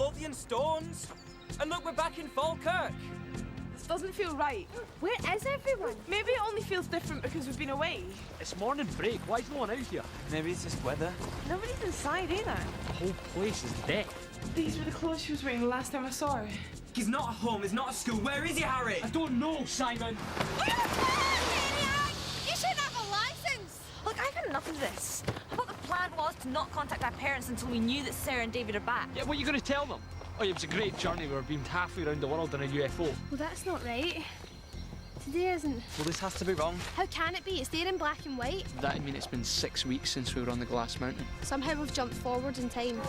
Lothian Stones. And look, we're back in Falkirk. This doesn't feel right. Where is everyone? Maybe it only feels different because we've been away. It's morning break. Why is no one out here? Maybe it's just weather. Nobody's inside either. The whole place is dead. These were the clothes she was wearing the last time I saw her. He's not at home, he's not at school. Where is he, Harry? I don't know, Simon. You shouldn't have a license! Look, I've had enough of this. I thought the plan was to not contact our parents until we knew that Sarah and David are back. Yeah, what are you going to tell them? Oh, it was a great journey. We were beamed halfway around the world in a UFO. Well, that's not right. Today isn't. Well, this has to be wrong. How can it be? It's there in black and white. That, I mean, it's been 6 weeks since we were on the Glass Mountain. Somehow we've jumped forward in time.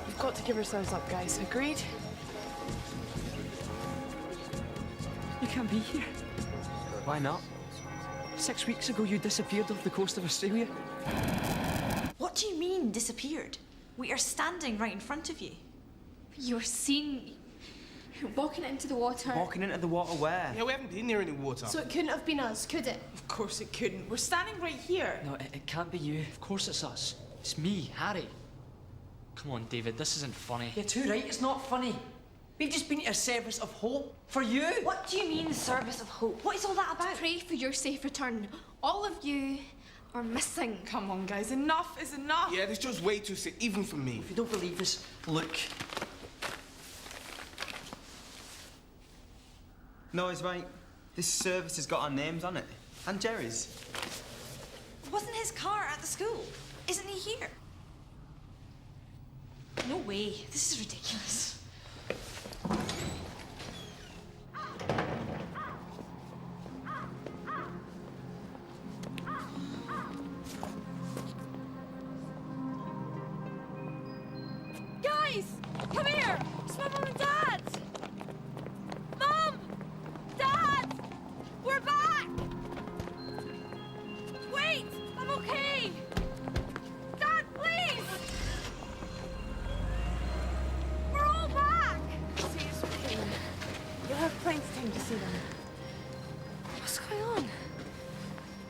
We've got to give ourselves up, guys. Agreed? You can't be here. Why not? 6 weeks ago, you disappeared off the coast of Australia. What do you mean, disappeared? We are standing right in front of you. You're seen walking into the water. Walking into the water where? Yeah, we haven't been near any water. So it couldn't have been us, could it? Of course it couldn't. We're standing right here. No, it can't be you. Of course it's us. It's me, Harry. Come on, David, this isn't funny. You're too right, it's not funny. We've just been at a service of hope for you. What do you mean, service of hope? What is all that about? Pray for your safe return. All of you are missing. Come on, guys. Enough is enough. Yeah, this show's way too sick, even for me. If you don't believe us, look. No, he's right. This service has got our names on it. And Jerry's. Wasn't his car at the school? Isn't he here? No way. This is ridiculous. Guys, come here. It's my mum and dad. Mum! Dad! We're back! Wait! I'm okay! Dad, please! We're all back! See, it's okay. You'll have plenty of time to see them. What's going on?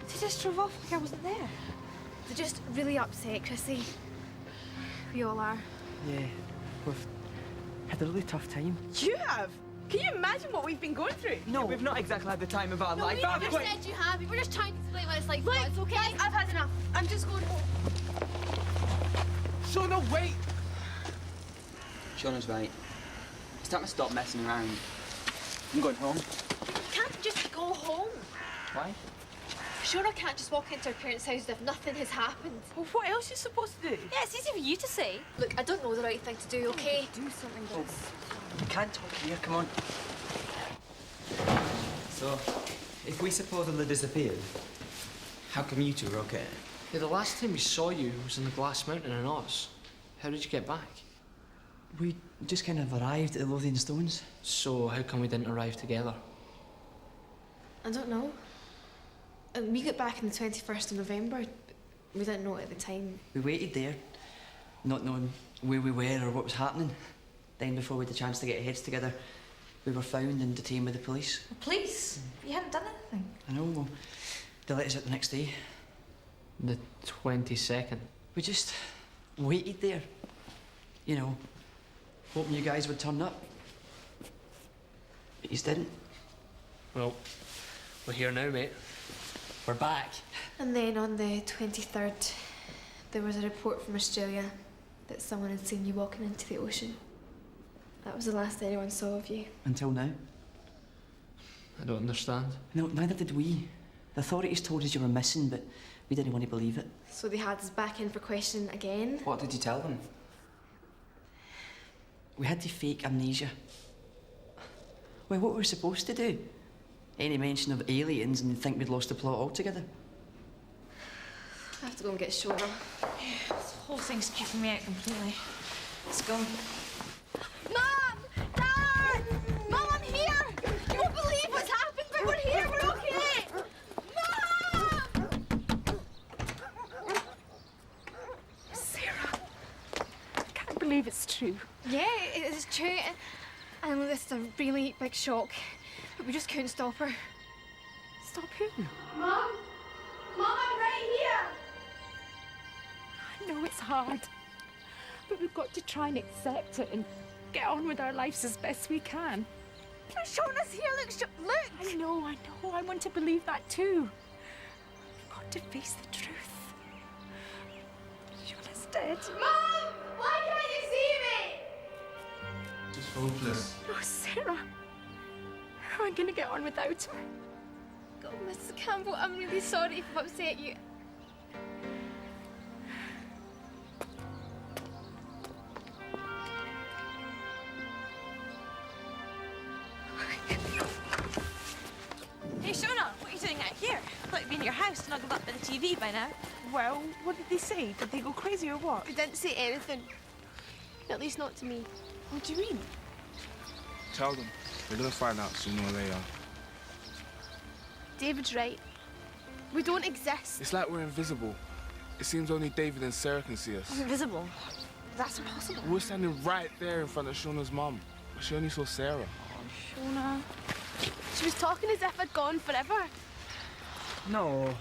They just drove off like I wasn't there. They're just really upset, Chrissy. We all are. Yeah, we've had a really tough time. You have? Can you imagine what we've been going through? No, we've not exactly had the time of our life. we never said you have. We were just trying to explain what it's like. Look, It's okay. I've had enough. I'm just going home. Shauna, wait! Shauna's right. It's time to stop messing around. I'm going home. You can't just go home. Why? Sure, I can't just walk into our parents' house as if nothing has happened. Well, what else are you supposed to do? Yeah, it's easy for you to say. Look, I don't know the right thing to do, okay? Do something, guys. You can't talk here, come on. So, if we supposedly disappeared, how come you two are okay? Yeah, the last time we saw you was in the Glass Mountain in Oz. How did you get back? We just kind of arrived at the Lothian Stones. So, how come we didn't arrive together? I don't know. We got back on the 21st of November. We didn't know it at the time. We waited there, not knowing where we were or what was happening. Then before we had the chance to get our heads together, we were found and detained by the police. The police? You hadn't done anything. I know, well, they let us out the next day. The 22nd. We just waited there, you know, hoping you guys would turn up. But you didn't. Well, we're here now, mate. We're back. And then on the 23rd, there was a report from Australia that someone had seen you walking into the ocean. That was the last anyone saw of you. Until now. I don't understand. No, neither did we. The authorities told us you were missing, but we didn't want to believe it. So they had us back in for questioning again. What did you tell them? We had to fake amnesia. Well, what were we supposed to do? Any mention of aliens and they'd think we'd lost the plot altogether. I have to go and get Shona. This whole thing's keeping me out completely. Let's go. Mom! Dad! Mom, I'm here! You won't believe what's happened, but we're here, we're okay! Mom! Sarah, I can't believe it's true. Yeah, it is true. I know this is a really big shock, but we just couldn't stop her. Stop who? Mom? Mom, I'm right here! I know it's hard. But we've got to try and accept it and get on with our lives as best we can. Shona's here, look! I know. I want to believe that too. We've got to face the truth. Shona's dead. Mom! Why can't you see me? Just hopeless. Oh, Sarah. How am I going to get on without her? God, Mrs. Campbell, I'm really sorry if I've upset you. Hey, Shona, what are you doing out here? I thought you'd be in your house, snuggled up by the TV by now. Well, what did they say? Did they go crazy or what? They didn't say anything. At least not to me. What do you mean? Tell them. They're gonna find out sooner or later. David's right. We don't exist. It's like we're invisible. It seems only David and Sarah can see us. Invisible. That's impossible. We're standing right there in front of Shona's mum. But she only saw Sarah. Shona. She was talking as if I'd gone forever. No.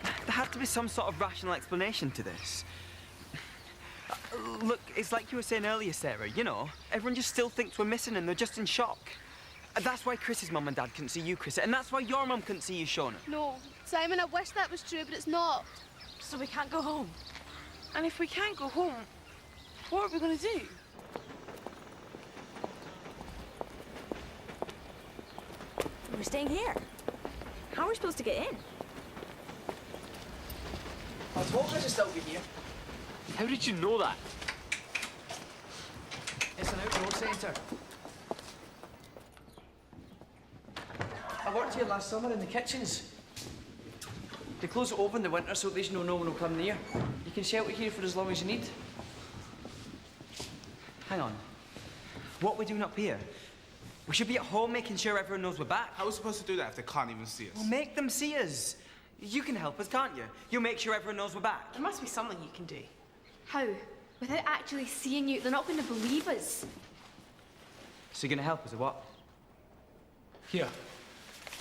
There had to be some sort of rational explanation to this. Look, it's like you were saying earlier, Sarah, you know, everyone just still thinks we're missing and they're just in shock. And that's why Chris's mum and dad couldn't see you, Chris, and that's why your mum couldn't see you, Shona. No, Simon, I wish that was true, but it's not. So we can't go home. And if we can't go home, what are we going to do? We're staying here. How are we supposed to get in? I told Chris to still be here. How did you know that? It's an outdoor centre. I worked here last summer in the kitchens. They close it over in the winter so at least no one will come near. You can shelter here for as long as you need. Hang on. What are we doing up here? We should be at home making sure everyone knows we're back. How are we supposed to do that if they can't even see us? Well, make them see us. You can help us, can't you? You'll make sure everyone knows we're back. There must be something you can do. How? Without actually seeing you, they're not going to believe us. So you're gonna help us, or what? Here,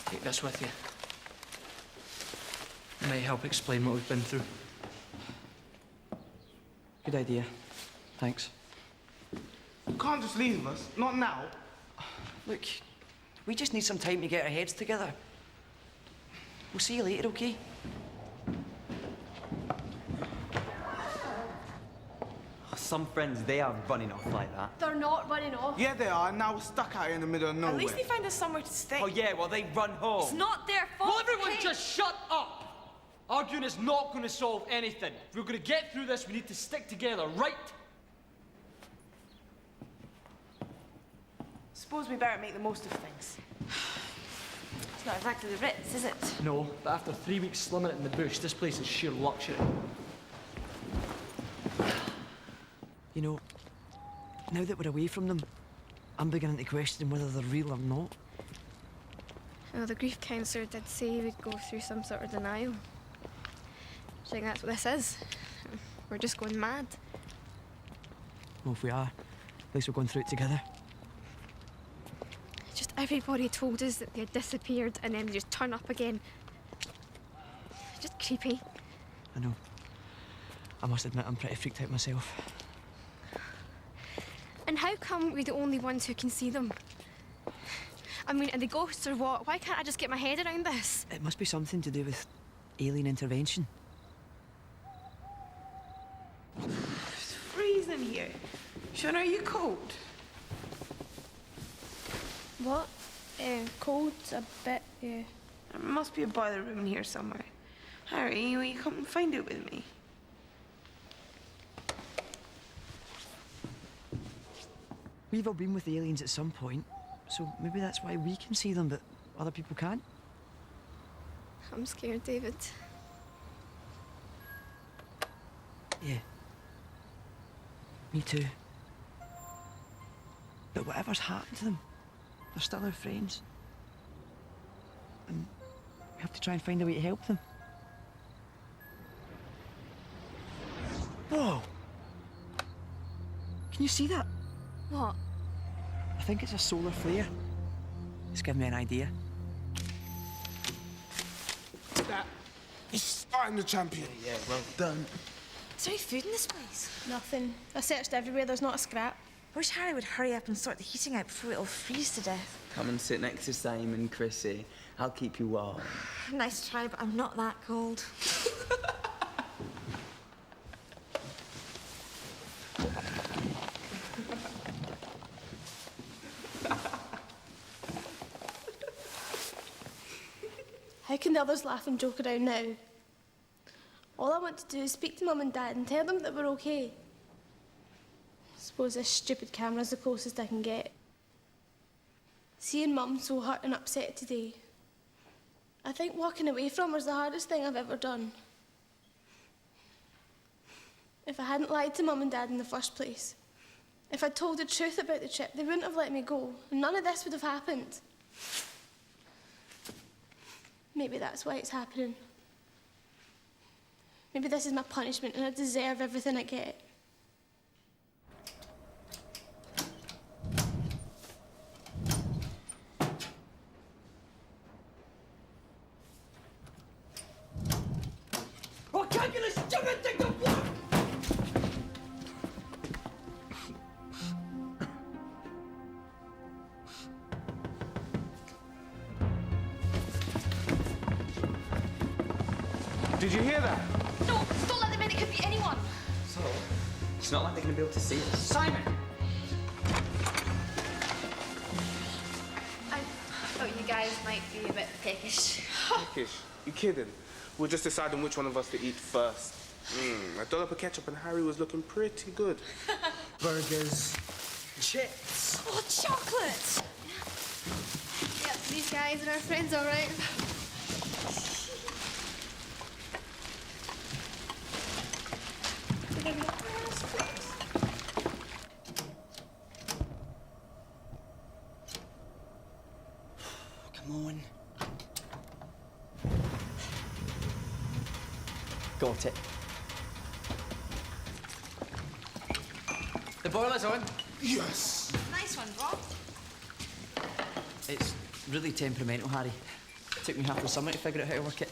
take this with you. It may help explain what we've been through. Good idea. Thanks. You can't just leave us. Not now. Look, we just need some time to get our heads together. We'll see you later, okay? Some friends, they are running off like that. They're not running off. Yeah, they are. And now we're stuck out here in the middle of nowhere. At least they find us somewhere to stay. Oh yeah, well they run home. It's not their fault. Will everyone Kate. just shut up? Arguing is not going to solve anything. If we're going to get through this, we need to stick together, right? Suppose we better make the most of things. It's not exactly the Ritz, is it? No, but after 3 weeks slumming it in the bush, this place is sheer luxury. You know, now that we're away from them, I'm beginning to question whether they're real or not. Well, the grief counsellor did say we'd go through some sort of denial. I think that's what this is. We're just going mad. Well, if we are, at least we're going through it together. Just everybody told us that they had disappeared and then they just turn up again. Just creepy. I know. I must admit, I'm pretty freaked out myself. And how come we're the only ones who can see them? I mean, are they ghosts or what? Why can't I just get my head around this? It must be something to do with alien intervention. It's freezing here. Shona, are you cold? What? Cold, a bit, yeah. There must be a boiler room here somewhere. Harry, will you come and find it with me? We've all been with the aliens at some point, so maybe that's why we can see them, but other people can't. I'm scared, David. Yeah. Me too. But whatever's happened to them, they're still our friends. And we have to try and find a way to help them. Whoa! Can you see that? What? I think it's a solar flare. It's given me an idea. That is I'm the champion. Yeah, well done. Is there any food in this place? Nothing. I searched everywhere, there's not a scrap. I wish Harry would hurry up and sort the heating out before we all freeze to death. Come and sit next to Simon, Chrissy. I'll keep you warm. Nice try, but I'm not that cold. How can the others laugh and joke around now? All I want to do is speak to Mum and Dad and tell them that we're okay. I suppose this stupid camera's the closest I can get. Seeing Mum so hurt and upset today, I think walking away from her's the hardest thing I've ever done. If I hadn't lied to Mum and Dad in the first place, if I'd told the truth about the trip, they wouldn't have let me go, and none of this would have happened. Maybe that's why it's happening. Maybe this is my punishment and I deserve everything I get. Oh, I can't get this stupid thing to work! Did you hear that? No, don't let them in. It could be anyone. So, it's not like they're going to be able to see us. Simon! I thought you guys might be a bit peckish. Peckish. You kidding? We're just deciding which one of us to eat first. A dollop of ketchup and Harry was looking pretty good. Burgers. Chips. Oh, chocolate! Yep, these guys are our friends, all right. Come on. Got it. The boiler's on. Yes! Nice one, Rob. It's really temperamental, Harry. It took me half the summer to figure out how to work it.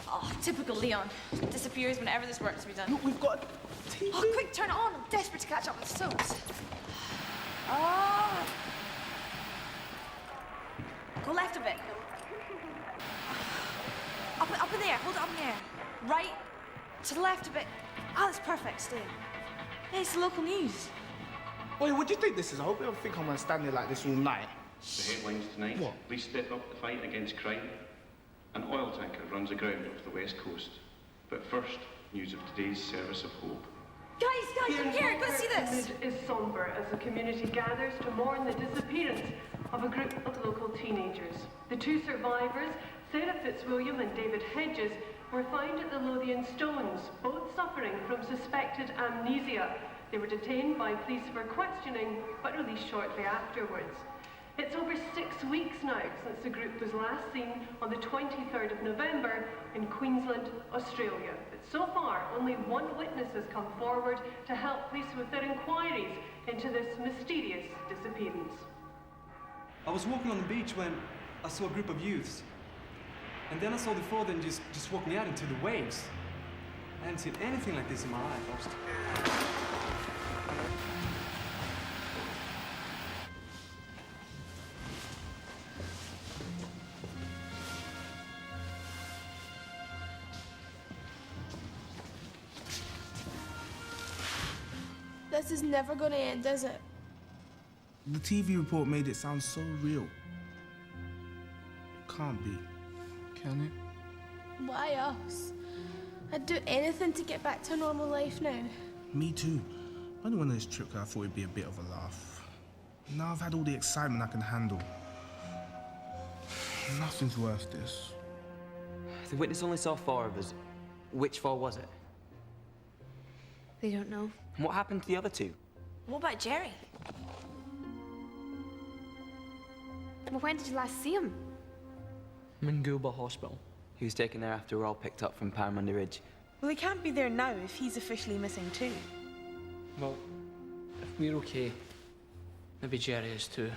Oh, typical Leon. Disappears whenever this work's to be done. Look, we've got TV. Oh, quick, turn it on. I'm desperate to catch up with the soaps. Oh. Go left a bit. Up in the air. Hold it up in the air. Right. To the left a bit. Ah, that's perfect. Stay. Hey, it's the local news. Wait, what do you think this is? I hope you don't think I'm gonna stand there like this all night. The headlines tonight. What? Police step up the fight against crime. An oil tanker runs aground off the west coast. But first, news of today's service of hope. Guys, come here. Go see this. The mood is somber as the community gathers to mourn the disappearance of a group of local teenagers. The two survivors, Sarah Fitzwilliam and David Hedges, were found at the Lothian Stones, both suffering from suspected amnesia. They were detained by police for questioning, but released shortly afterwards. It's over 6 weeks now since the group was last seen on the 23rd of November in Queensland, Australia. But so far, only one witness has come forward to help police with their inquiries into this mysterious disappearance. I was walking on the beach when I saw a group of youths. And then I saw the four of them just walking out into the waves. I hadn't seen anything like this in my life. This is never gonna end, is it? The TV report made it sound so real. Can't be. Can it? Why us? I'd do anything to get back to a normal life now. Me too. I only went on this trip because I thought it'd be a bit of a laugh. Now I've had all the excitement I can handle. Nothing's worth this. The witness only saw 4 of us. Which 4 was it? They don't know. And what happened to the other 2? What about Jerry? Well, when did you last see him? Mingooba Hospital. He was taken there after we're all picked up from Paramundi Ridge. Well, he can't be there now if he's officially missing too. Well, if we're okay, maybe Jerry is too.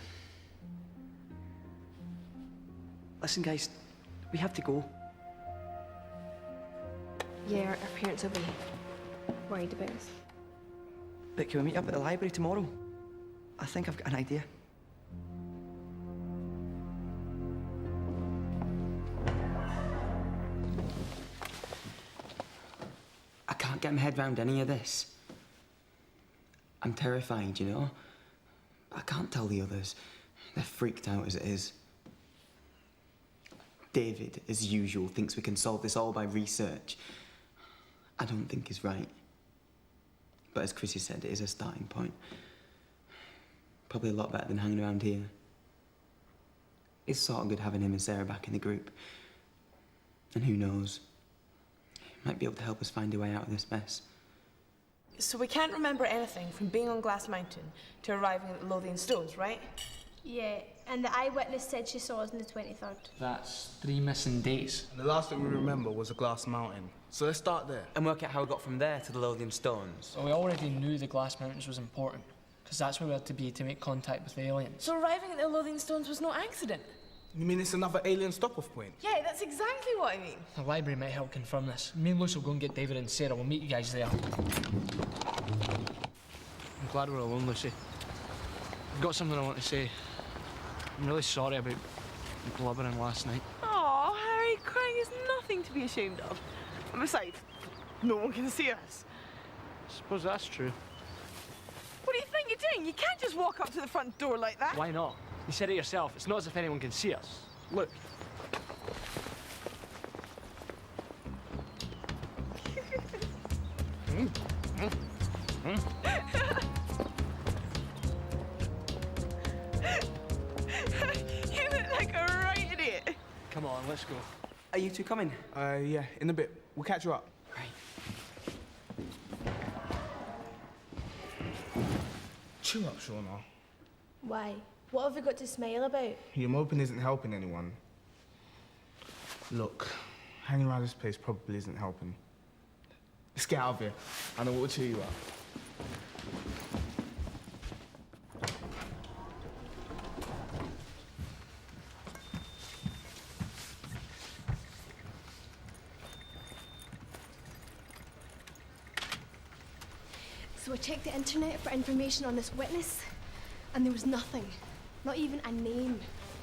Listen, guys, We have to go. Yeah, our parents will be worried about us. But can we meet up at the library tomorrow? I think I've got an idea. I can't get my head round any of this. I'm terrified, you know? I can't tell the others. They're freaked out as it is. David, as usual, thinks we can solve this all by research. I don't think he's right. But as Chrissy said, it is a starting point. Probably a lot better than hanging around here. It's sort of good having him and Sarah back in the group. And who knows? He might be able to help us find a way out of this mess. So we can't remember anything from being on Glass Mountain to arriving at the Lothian Stones, right? Yeah, and the eyewitness said she saw us on the 23rd. That's 3 missing days. And the last thing we remember was a glass mountain. So let's start there. And work out how we got from there to the Lothian Stones. So we already knew the Glass Mountains was important, because that's where we had to be to make contact with the aliens. So arriving at the Lothian Stones was no accident? You mean it's another alien stop-off point? Yeah, that's exactly what I mean. The library might help confirm this. Me and Luce will go and get David and Sarah. We'll meet you guys there. I'm glad we're alone, Lucy. I've got something I want to say. I'm really sorry about blubbering last night. Oh, Harry, crying is nothing to be ashamed of. And besides, no one can see us. I suppose that's true. What do you think you're doing? You can't just walk up to the front door like that. Why not? You said it yourself. It's not as if anyone can see us. Look. You look like a right idiot. Come on, let's go. Are you two coming? Yeah, in a bit. We'll catch you up. Right. Cheer up, Shauna. Why? What have we got to smile about? Your moping isn't helping anyone. Look, hanging around this place probably isn't helping. Let's get out of here. I know what will cheer you up. So I checked the internet for information on this witness, and there was nothing. Not even a name. So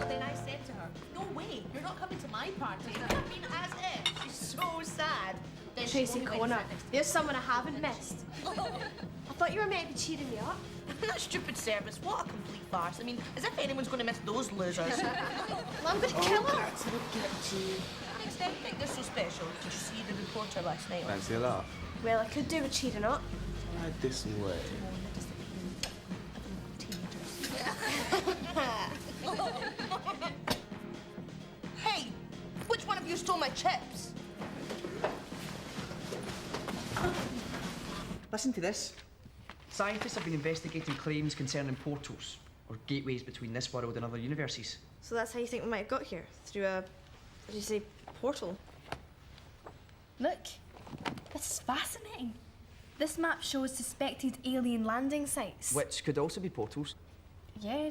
then I said to her, no way, you're not coming to my party. I mean, as if. She's so sad. Then she Tracy only went Connor, to sit next to there's someone I haven't missed. I thought you were meant to be cheering me up. That stupid service, what a complete farce. I mean, as if anyone's going to miss those losers. Well, I'm going to kill her. Next time, think they're so special. Did you see the reporter last night? Fancy a laugh. Well, I could do with cheering up. Right this way. Hey, which one of you stole my chips? Listen to this. Scientists have been investigating claims concerning portals, or gateways between this world and other universes. So that's how you think we might have got here? Through a, what did you say, portal? Look, this is fascinating. This map shows suspected alien landing sites. Which could also be portals. Yeah.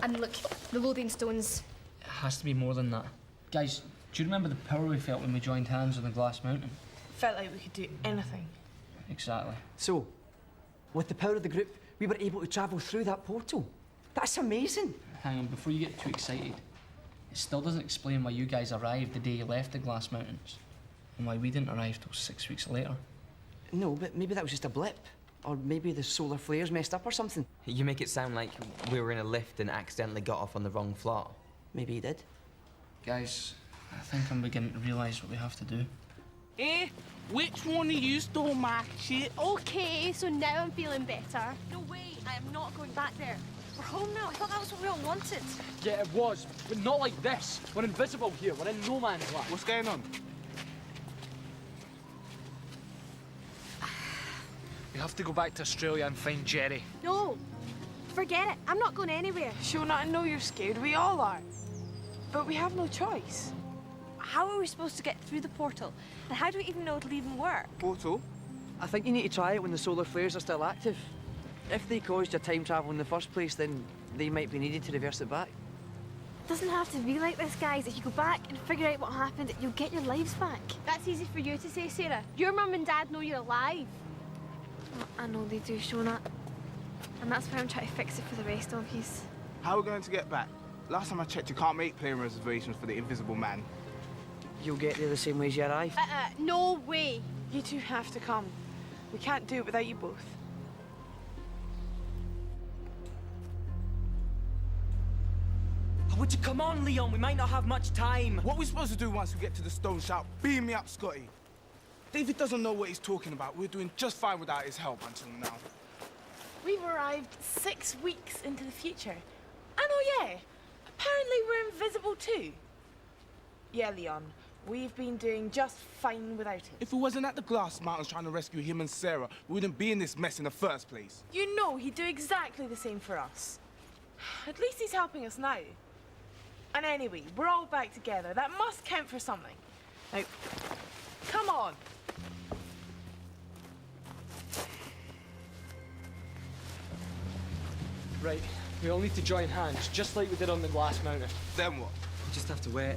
And look, the Lothian Stones. It has to be more than that. Guys, do you remember the power we felt when we joined hands on the Glass Mountain? Felt like we could do anything. Exactly. So, with the power of the group, we were able to travel through that portal. That's amazing. Hang on, before you get too excited, it still doesn't explain why you guys arrived the day you left the Glass Mountains, and why we didn't arrive till 6 weeks later. No, but maybe that was just a blip. Or maybe the solar flares messed up or something. You make it sound like we were in a lift and accidentally got off on the wrong floor. Maybe he did. Guys, I think I'm beginning to realise what we have to do. Eh? Which one of you stole my shit? Okay, so now I'm feeling better. No way, I am not going back there. We're home now. I thought that was what we all wanted. Yeah, it was, but not like this. We're invisible here. We're in no man's land. What's going on? We have to go back to Australia and find Jerry. No, Forget it. I'm not going anywhere. Shona, I know you're scared. We all are. But we have no choice. How are we supposed to get through the portal? And how do we even know it'll even work? Portal? I think you need to try it when the solar flares are still active. If they caused your time travel in the first place, then they might be needed to reverse it back. It doesn't have to be like this, guys. If you go back and figure out what happened, you'll get your lives back. That's easy for you to say, Sarah. Your mum and dad know you're alive. I know they do, Shona. And that's why I'm trying to fix it for the rest of you. How are we going to get back? Last time I checked, you can't make plane reservations for the Invisible Man. You'll get there the same way as you arrived. No way. You two have to come. We can't do it without you both. Would you come on, Leon? We might not have much time. What are we supposed to do once we get to the stone? Shout, beam me up, Scotty. David doesn't know what he's talking about. We're doing just fine without his help until now. We've arrived 6 weeks into the future. And oh yeah, apparently we're invisible too. Yeah, Leon, we've been doing just fine without it. If we wasn't at the Glass Mountains trying to rescue him and Sarah, we wouldn't be in this mess in the first place. You know he'd do exactly the same for us. At least he's helping us now. And anyway, we're all back together. That must count for something. Now, come on. Right, we all need to join hands, just like we did on the Glass Mountain. Then what? We just have to wait.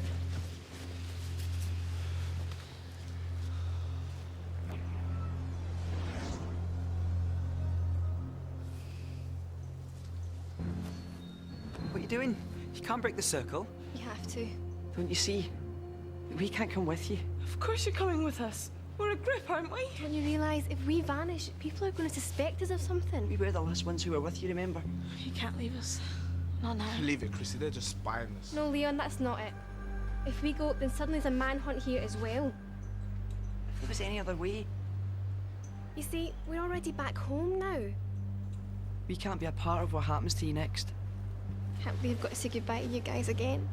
What are you doing? You can't break the circle. You have to. Don't you see? We can't come with you. Of course you're coming with us. We're a group, aren't we? Don't you realise if we vanish, people are going to suspect us of something? We were the last ones who were with you, remember? You can't leave us. Not now. Leave it, Chrissy. They're just spying us. No, Leon, that's not it. If we go, then suddenly there's a manhunt here as well. If there was any other way, You see, we're already back home now. we can't be a part of what happens to you next. Can't believe I've got to say goodbye to you guys again.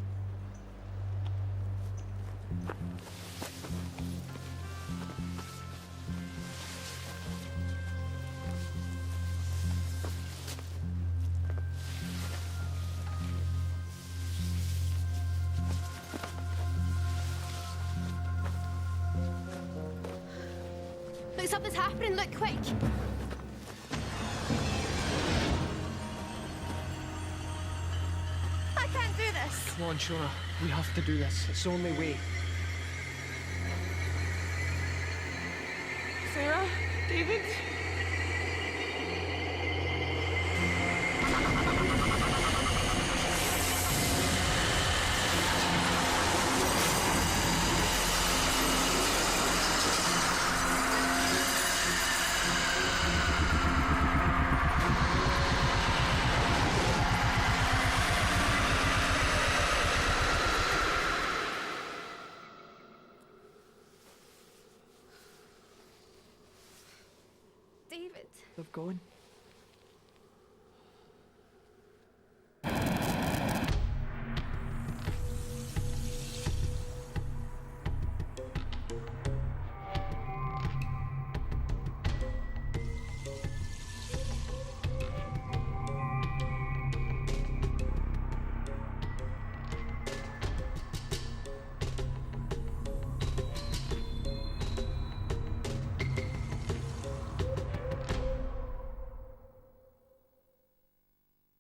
Look, something's happening. Look, quick. I can't do this. Come on, Shona, we have to do this. It's the only way. Sarah? David? David. They've gone.